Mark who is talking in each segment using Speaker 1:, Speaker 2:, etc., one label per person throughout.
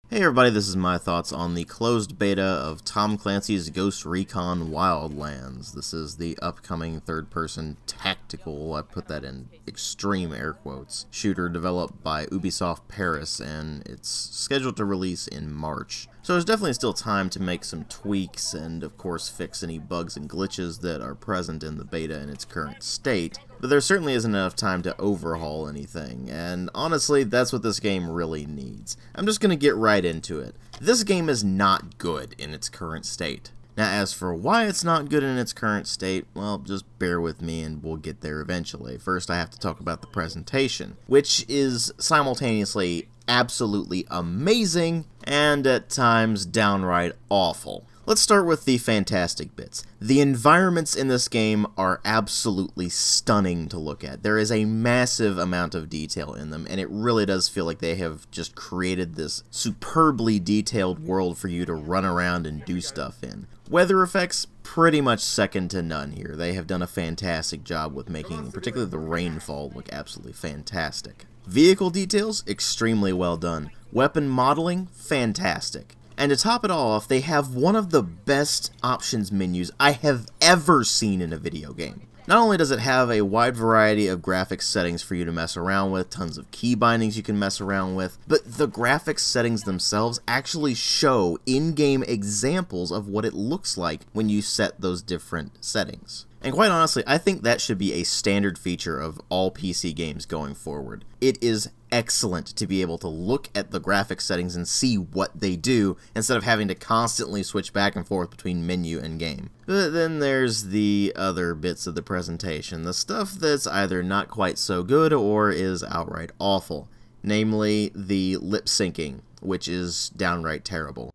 Speaker 1: Hey everybody, this is my thoughts on the closed beta of Tom Clancy's Ghost Recon Wildlands. This is the upcoming third-person tactical, I put that in extreme air quotes, shooter developed by Ubisoft Paris, and it's scheduled to release in March. So there's definitely still time to make some tweaks and of course fix any bugs and glitches that are present in the beta in its current state, but there certainly isn't enough time to overhaul anything, and honestly that's what this game really needs. I'm just gonna get right into it. This game is not good in its current state. Now as for why it's not good in its current state, well, just bear with me and we'll get there eventually. First I have to talk about the presentation, which is simultaneously absolutely amazing and at times downright awful. Let's start with the fantastic bits. The environments in this game are absolutely stunning to look at. There is a massive amount of detail in them, and it really does feel like they have just created this superbly detailed world for you to run around and do stuff in. Weather effects, pretty much second to none here. They have done a fantastic job with making particularly the rainfall look absolutely fantastic. Vehicle details, extremely well done. Weapon modeling, fantastic. And to top it all off, they have one of the best options menus I have ever seen in a video game. Not only does it have a wide variety of graphics settings for you to mess around with, tons of key bindings you can mess around with, but the graphics settings themselves actually show in-game examples of what it looks like when you set those different settings. And quite honestly, I think that should be a standard feature of all PC games going forward. It is excellent to be able to look at the graphics settings and see what they do, instead of having to constantly switch back and forth between menu and game. But then there's the other bits of the presentation, the stuff that's either not quite so good or is outright awful. Namely, the lip syncing, which is downright terrible.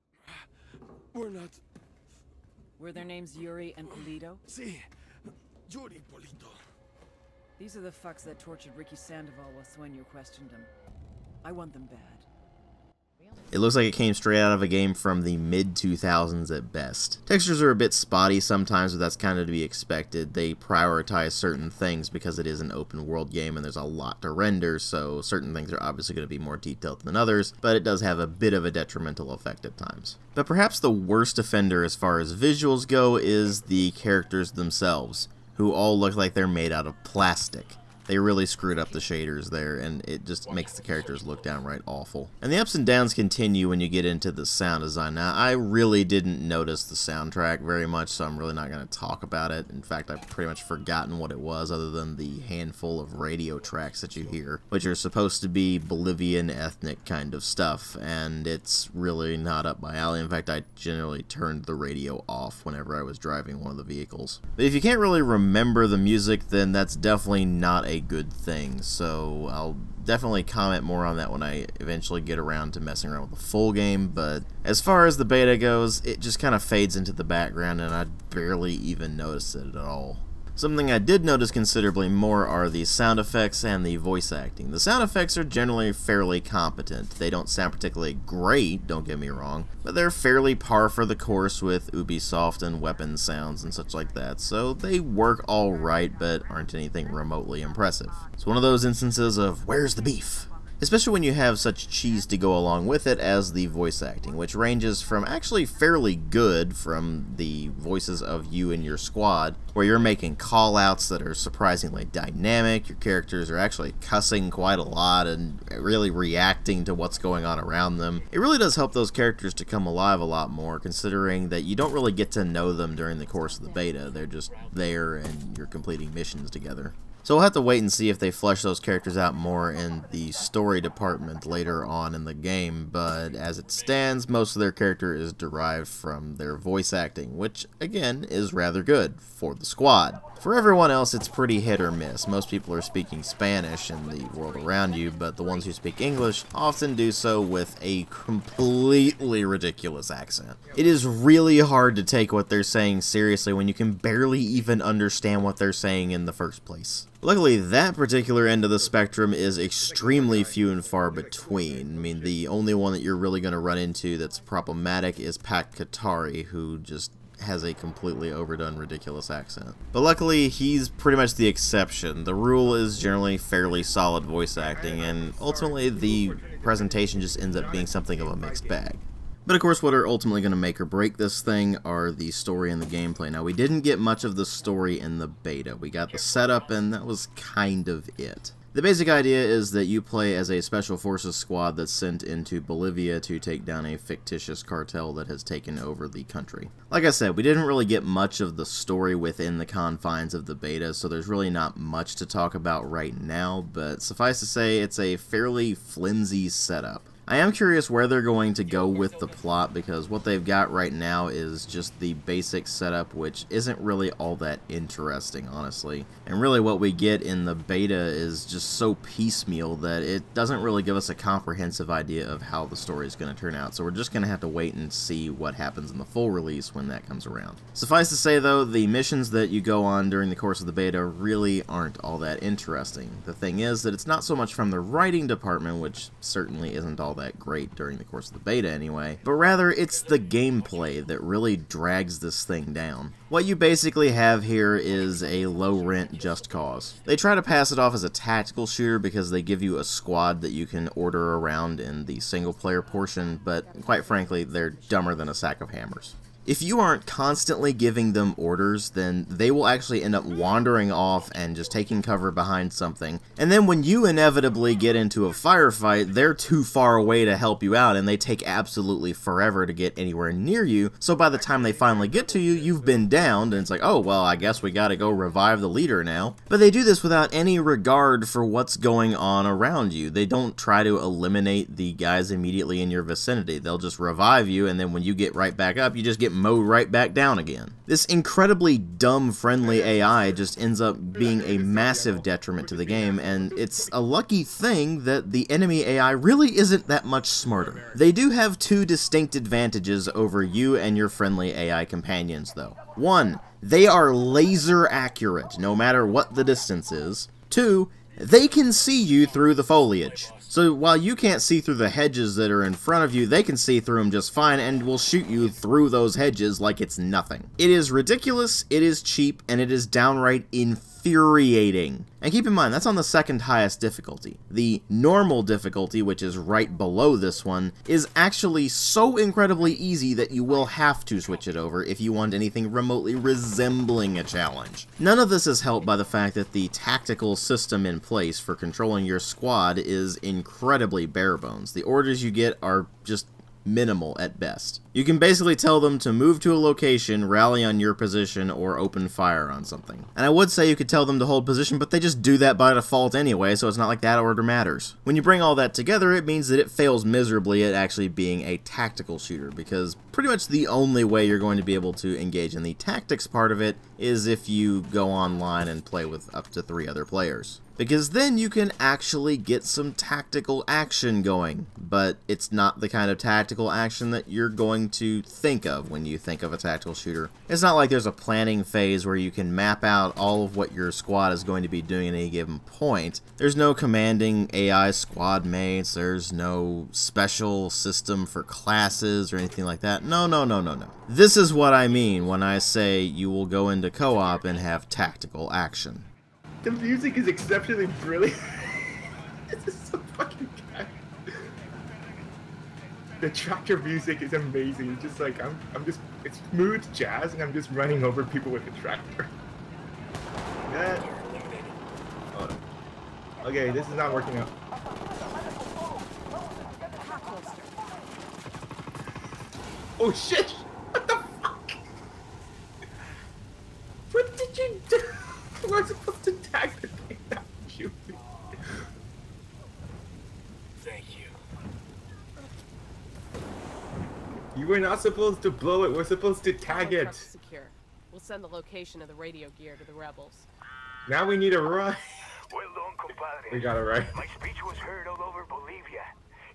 Speaker 2: Were their names Yuri and Polito?
Speaker 3: Sí, Yuri Polito.
Speaker 2: These are the fucks that tortured Ricky Sandoval while Sueño questioned him. I want them bad.
Speaker 1: It looks like it came straight out of a game from the mid-2000s at best. Textures are a bit spotty sometimes, but that's kind of to be expected. They prioritize certain things because it is an open world game and there's a lot to render, so certain things are obviously going to be more detailed than others, but it does have a bit of a detrimental effect at times. But perhaps the worst offender as far as visuals go is the characters themselves, who all look like they're made out of plastic. They really screwed up the shaders there, and it just makes the characters look downright awful. And the ups and downs continue when you get into the sound design. Now, I really didn't notice the soundtrack very much, so I'm really not going to talk about it. In fact, I've pretty much forgotten what it was, other than the handful of radio tracks that you hear, which are supposed to be Bolivian ethnic kind of stuff, and it's really not up my alley. In fact, I generally turned the radio off whenever I was driving one of the vehicles. But if you can't really remember the music, then that's definitely not a good thing, so I'll definitely comment more on that when I eventually get around to messing around with the full game. But as far as the beta goes, it just kind of fades into the background and I barely even notice it at all. Something I did notice considerably more are the sound effects and the voice acting. The sound effects are generally fairly competent. They don't sound particularly great, don't get me wrong, but they're fairly par for the course with Ubisoft and weapon sounds and such like that, so they work alright but aren't anything remotely impressive. It's one of those instances of, where's the beef? Especially when you have such cheese to go along with it as the voice acting, which ranges from actually fairly good from the voices of you and your squad, where you're making call-outs that are surprisingly dynamic, your characters are actually cussing quite a lot and really reacting to what's going on around them. It really does help those characters to come alive a lot more, considering that you don't really get to know them during the course of the beta. They're just there and you're completing missions together. So we'll have to wait and see if they flesh those characters out more in the story department later on in the game, but as it stands, most of their character is derived from their voice acting, which, again, is rather good for the squad. For everyone else, it's pretty hit or miss. Most people are speaking Spanish in the world around you, but the ones who speak English often do so with a completely ridiculous accent. It is really hard to take what they're saying seriously when you can barely even understand what they're saying in the first place. Luckily, that particular end of the spectrum is extremely few and far between. I mean, the only one that you're really going to run into that's problematic is Pat Katari, who just has a completely overdone, ridiculous accent. But luckily, he's pretty much the exception. The rule is generally fairly solid voice acting, and ultimately the presentation just ends up being something of a mixed bag. But of course, what are ultimately going to make or break this thing are the story and the gameplay. Now, we didn't get much of the story in the beta. We got the setup, and that was kind of it. The basic idea is that you play as a Special Forces squad that's sent into Bolivia to take down a fictitious cartel that has taken over the country. Like I said, we didn't really get much of the story within the confines of the beta, so there's really not much to talk about right now, but suffice to say, it's a fairly flimsy setup. I am curious where they're going to go with the plot, because what they've got right now is just the basic setup, which isn't really all that interesting, honestly. And really what we get in the beta is just so piecemeal that it doesn't really give us a comprehensive idea of how the story is going to turn out. So we're just going to have to wait and see what happens in the full release when that comes around. Suffice to say, though, the missions that you go on during the course of the beta really aren't all that interesting. The thing is that it's not so much from the writing department, which certainly isn't all that great during the course of the beta anyway, but rather it's the gameplay that really drags this thing down. What you basically have here is a low-rent Just Cause. They try to pass it off as a tactical shooter because they give you a squad that you can order around in the single-player portion, but quite frankly, they're dumber than a sack of hammers. If you aren't constantly giving them orders, then they will actually end up wandering off and just taking cover behind something. And then when you inevitably get into a firefight, they're too far away to help you out, and they take absolutely forever to get anywhere near you. So by the time they finally get to you, you've been downed, and it's like, oh, well, I guess we gotta go revive the leader now. But they do this without any regard for what's going on around you. They don't try to eliminate the guys immediately in your vicinity. They'll just revive you, and then when you get right back up, you just get mowed right back down again. This incredibly dumb friendly AI just ends up being a massive detriment to the game, and it's a lucky thing that the enemy AI really isn't that much smarter. They do have two distinct advantages over you and your friendly AI companions, though. One, they are laser accurate, no matter what the distance is. Two, they can see you through the foliage. So while you can't see through the hedges that are in front of you, they can see through them just fine and will shoot you through those hedges like it's nothing. It is ridiculous, it is cheap, and it is downright infuriating. And keep in mind, that's on the second highest difficulty. The normal difficulty, which is right below this one, is actually so incredibly easy that you will have to switch it over if you want anything remotely resembling a challenge. None of this is helped by the fact that the tactical system in place for controlling your squad is incredibly bare bones. The orders you get are just minimal at best. You can basically tell them to move to a location, rally on your position, or open fire on something. And I would say you could tell them to hold position, but they just do that by default anyway, so it's not like that order matters. When you bring all that together, it means that it fails miserably at actually being a tactical shooter, because pretty much the only way you're going to be able to engage in the tactics part of it is if you go online and play with up to 3 other players. Because then you can actually get some tactical action going, but it's not the kind of tactical action that you're going to think of when you think of a tactical shooter. It's not like there's a planning phase where you can map out all of what your squad is going to be doing at any given point. There's no commanding AI squad mates, there's no special system for classes or anything like that. No. This is what I mean when I say you will go into co-op and have tactical action.
Speaker 4: The music is exceptionally brilliant. This is so fucking good. The tractor music is amazing. It's just like it's smooth jazz, and I'm just running over people with the tractor. Yeah. Oh no. Okay, this is not working out. Oh shit! What the fuck? What did you do? We're supposed to tag the thing that you.
Speaker 3: Thank you.
Speaker 4: You were not supposed to blow it. We're supposed to tag it.
Speaker 5: Secure. We'll send the location of the radio gear to the rebels.
Speaker 4: Now we need a ride.
Speaker 3: Well done, compadre.
Speaker 4: We got it right.
Speaker 3: My speech was heard all over Bolivia.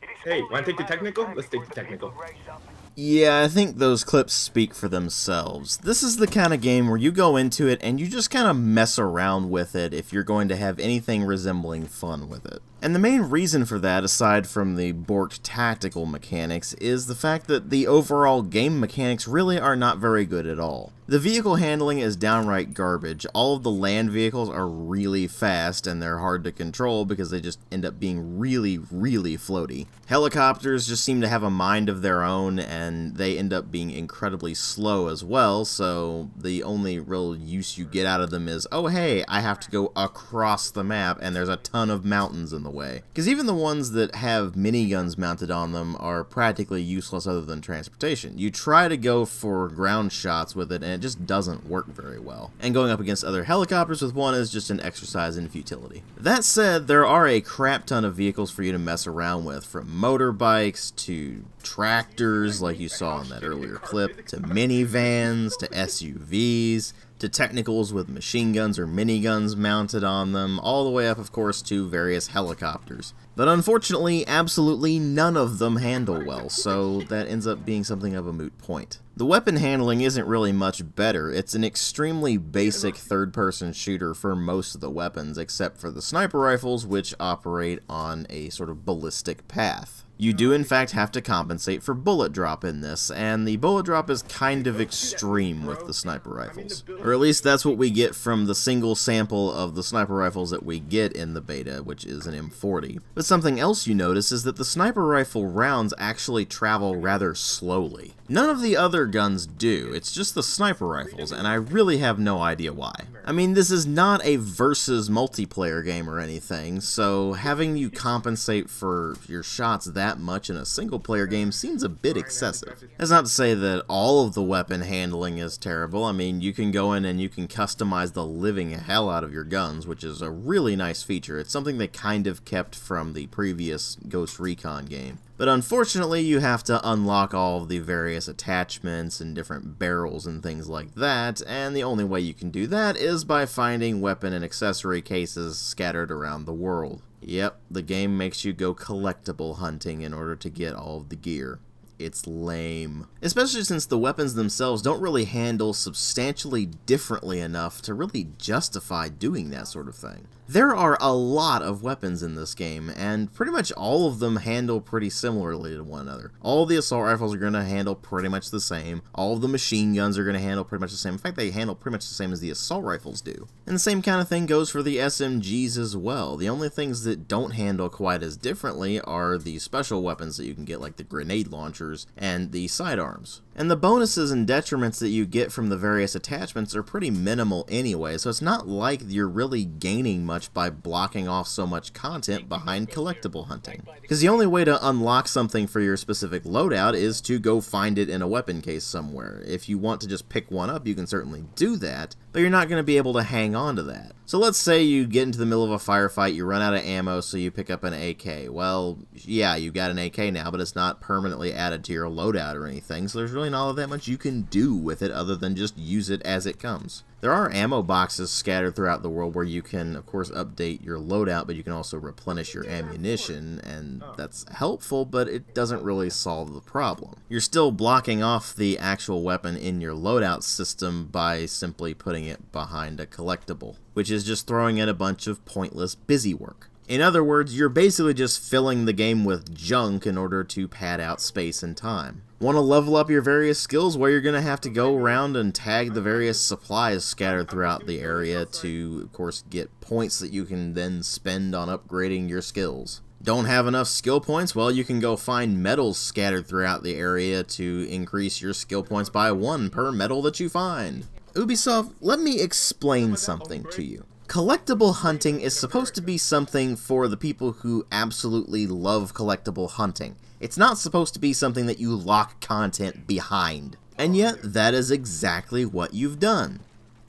Speaker 3: It is
Speaker 4: Hey,
Speaker 3: only
Speaker 4: wanna take the
Speaker 3: a matter of
Speaker 4: technical?
Speaker 3: time
Speaker 4: Let's take
Speaker 3: before
Speaker 4: the technical.
Speaker 3: people rise up.
Speaker 1: Yeah, I think those clips speak for themselves. This is the kind of game where you go into it and you just kind of mess around with it if you're going to have anything resembling fun with it. And the main reason for that, aside from the borked tactical mechanics, is the fact that the overall game mechanics really are not very good at all. The vehicle handling is downright garbage. All of the land vehicles are really fast and they're hard to control because they just end up being really, really floaty. Helicopters just seem to have a mind of their own and they end up being incredibly slow as well, so the only real use you get out of them is, oh hey, I have to go across the map and there's a ton of mountains in the way. Because even the ones that have miniguns mounted on them are practically useless other than transportation. You try to go for ground shots with it and it just doesn't work very well. And going up against other helicopters with one is just an exercise in futility. That said, there are a crap ton of vehicles for you to mess around with, from motorbikes to tractors like you saw in that earlier clip, to minivans, to SUVs, to technicals with machine guns or miniguns mounted on them, all the way up, of course, to various helicopters. But unfortunately, absolutely none of them handle well, so that ends up being something of a moot point. The weapon handling isn't really much better. It's an extremely basic third-person shooter for most of the weapons, except for the sniper rifles, which operate on a sort of ballistic path. You do in fact have to compensate for bullet drop in this, and the bullet drop is kind of extreme with the sniper rifles. Or at least that's what we get from the single sample of the sniper rifles that we get in the beta, which is an M40. But something else you notice is that the sniper rifle rounds actually travel rather slowly. None of the other guns do, it's just the sniper rifles, and I really have no idea why. I mean, this is not a versus multiplayer game or anything, so having you compensate for your shots that much in a single player game seems a bit excessive. That's not to say that all of the weapon handling is terrible. I mean, you can go in and you can customize the living hell out of your guns, which is a really nice feature. It's something they kind of kept from the previous Ghost Recon game. But unfortunately, you have to unlock all of the various attachments and different barrels and things like that, and the only way you can do that is by finding weapon and accessory cases scattered around the world. Yep, the game makes you go collectible hunting in order to get all of the gear. It's lame. Especially since the weapons themselves don't really handle substantially differently enough to really justify doing that sort of thing. There are a lot of weapons in this game, and pretty much all of them handle pretty similarly to one another. All the assault rifles are going to handle pretty much the same. All of the machine guns are going to handle pretty much the same. In fact, they handle pretty much the same as the assault rifles do. And the same kind of thing goes for the SMGs as well. The only things that don't handle quite as differently are the special weapons that you can get, like the grenade launchers and the sidearms. And the bonuses and detriments that you get from the various attachments are pretty minimal anyway, so it's not like you're really gaining much by blocking off so much content behind collectible hunting. Because the only way to unlock something for your specific loadout is to go find it in a weapon case somewhere. If you want to just pick one up, you can certainly do that, but you're not going to be able to hang on to that. So let's say you get into the middle of a firefight, you run out of ammo, so you pick up an AK. Well, yeah, you got an AK now, but it's not permanently added to your loadout or anything, so there's really not all that much you can do with it other than just use it as it comes. There are ammo boxes scattered throughout the world where you can, of course, update your loadout, but you can also replenish your ammunition, and that's helpful, but it doesn't really solve the problem. You're still blocking off the actual weapon in your loadout system by simply putting it behind a collectible, which is just throwing in a bunch of pointless busy work. In other words, you're basically just filling the game with junk in order to pad out space and time. Want to level up your various skills? Well, you're going to have to go around and tag the various supplies scattered throughout the area to, of course, get points that you can then spend on upgrading your skills. Don't have enough skill points? Well, you can go find medals scattered throughout the area to increase your skill points by 1 per medal that you find. Ubisoft, let me explain something to you. Collectible hunting is supposed to be something for the people who absolutely love collectible hunting. It's not supposed to be something that you lock content behind. And yet, that is exactly what you've done.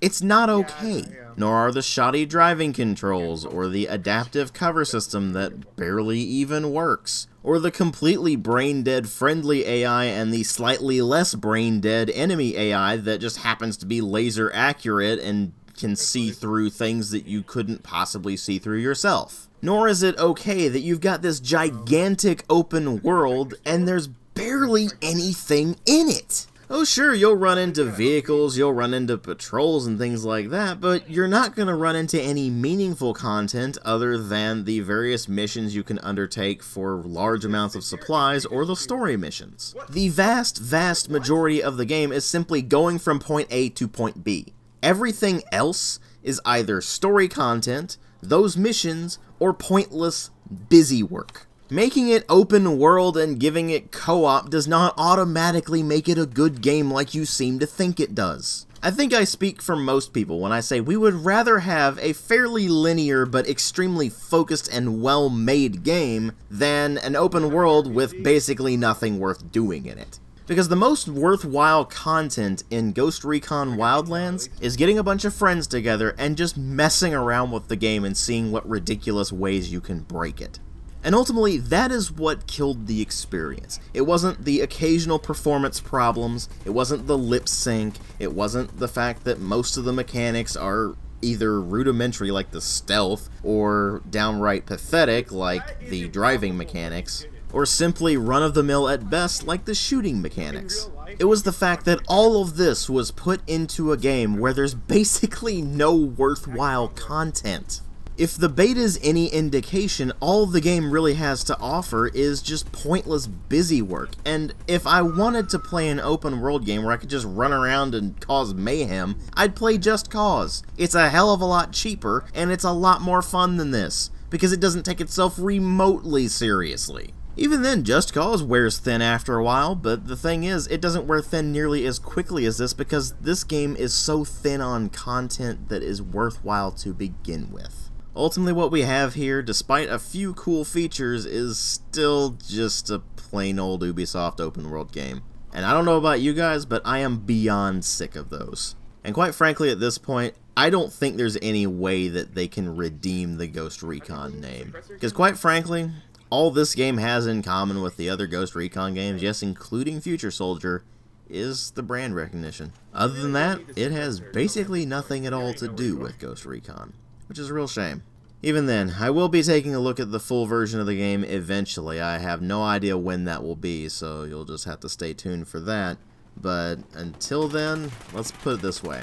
Speaker 1: It's not okay. Nor are the shoddy driving controls, or the adaptive cover system that barely even works, or the completely brain-dead friendly AI and the slightly less brain-dead enemy AI that just happens to be laser accurate and can see through things that you couldn't possibly see through yourself. Nor is it okay that you've got this gigantic open world and there's barely barely anything in it. Oh sure, you'll run into vehicles, you'll run into patrols and things like that, but you're not going to run into any meaningful content other than the various missions you can undertake for large amounts of supplies or the story missions. The vast majority of the game is simply going from point A to point B. Everything else is either story content, those missions, or pointless busy work. Making it open world and giving it co-op does not automatically make it a good game like you seem to think it does. I think I speak for most people when I say we would rather have a fairly linear but extremely focused and well-made game than an open world with basically nothing worth doing in it. Because the most worthwhile content in Ghost Recon Wildlands is getting a bunch of friends together and just messing around with the game and seeing what ridiculous ways you can break it. And ultimately, that is what killed the experience. It wasn't the occasional performance problems, it wasn't the lip sync, it wasn't the fact that most of the mechanics are either rudimentary like the stealth, or downright pathetic like the driving mechanics, or simply run-of-the-mill at best like the shooting mechanics. It was the fact that all of this was put into a game where there's basically no worthwhile content. If the beta is any indication, all the game really has to offer is just pointless busy work, and if I wanted to play an open world game where I could just run around and cause mayhem, I'd play Just Cause. It's a hell of a lot cheaper, and it's a lot more fun than this, because it doesn't take itself remotely seriously. Even then, Just Cause wears thin after a while, but the thing is, it doesn't wear thin nearly as quickly as this because this game is so thin on content that is worthwhile to begin with. Ultimately, what we have here, despite a few cool features, is still just a plain old Ubisoft open world game. And I don't know about you guys, but I am beyond sick of those. And quite frankly, at this point, I don't think there's any way that they can redeem the Ghost Recon name. Because quite frankly, all this game has in common with the other Ghost Recon games, yes, including Future Soldier, is the brand recognition. Other than that, it has basically nothing at all to do with Ghost Recon, which is a real shame. Even then, I will be taking a look at the full version of the game eventually. I have no idea when that will be, so you'll just have to stay tuned for that. But until then, let's put it this way.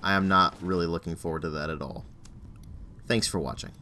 Speaker 1: I am not really looking forward to that at all. Thanks for watching.